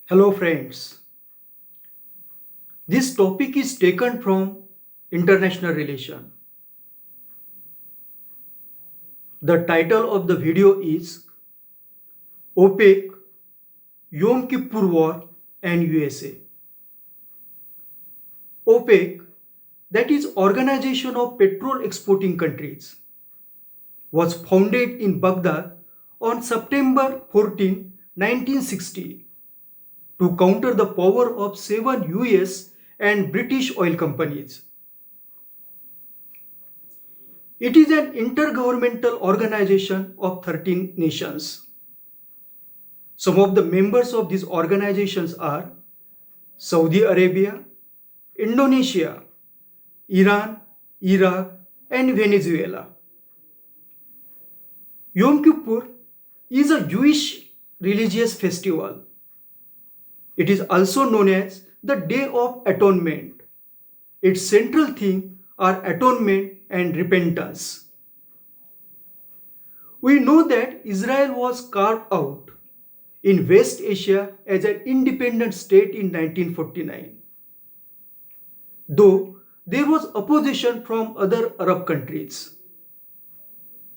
Hello friends, this topic is taken from international relation. The title of the video is OPEC, Yom Kippur War and USA. OPEC, that is Organization of Petrol Exporting Countries, was founded in Baghdad on September 14, 1960 to counter the power of 7 US and British oil companies. It is an intergovernmental organization of 13 nations. Some of the members of these organizations are Saudi Arabia, Indonesia, Iran, Iraq, and Venezuela. Yom Kippur is a Jewish religious festival. It is also known as the Day of Atonement. Its central theme are atonement and repentance. We know that Israel was carved out in West Asia as an independent state in 1949. Though there was opposition from other Arab countries.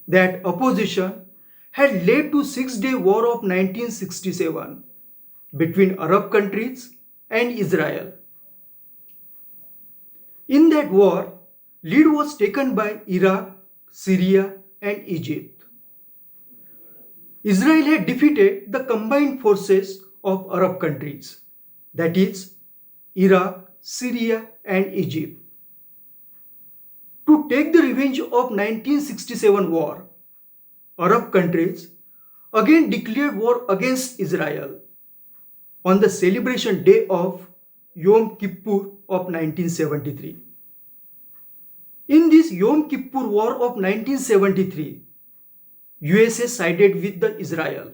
That opposition had led to Six-Day War of 1967 between Arab countries and Israel. In that war, lead was taken by Iraq, Syria, and Egypt. Israel had defeated the combined forces of Arab countries, that is, Iraq, Syria, and Egypt. To take the revenge of 1967 war, Arab countries again declared war against Israel on the celebration day of Yom Kippur of 1973. In this Yom Kippur War of 1973, USA sided with the Israel.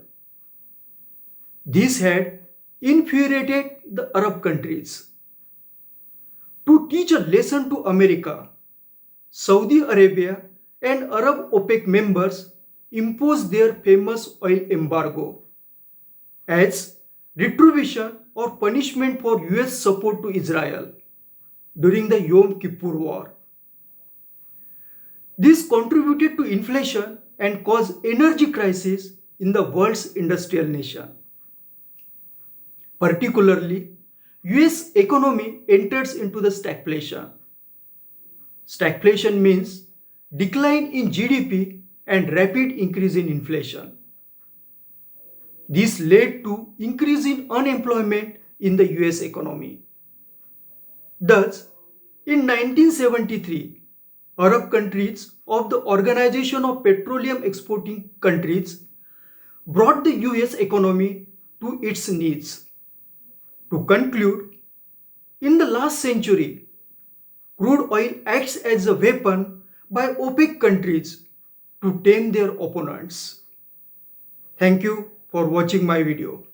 This had infuriated the Arab countries. To teach a lesson to America, Saudi Arabia and Arab OPEC members imposed their famous oil embargo as retribution or punishment for US support to Israel during the Yom Kippur War. This contributed to inflation and caused energy crisis in the world's industrial nation. Particularly, US economy enters into the stagflation. Stagflation means decline in GDP and rapid increase in inflation. This led to increase in unemployment in the US economy. Thus, in 1973, Arab countries of the Organization of Petroleum Exporting Countries brought the US economy to its knees. To conclude, in the last century, crude oil acts as a weapon by OPEC countries to tame their opponents. Thank you for watching my video.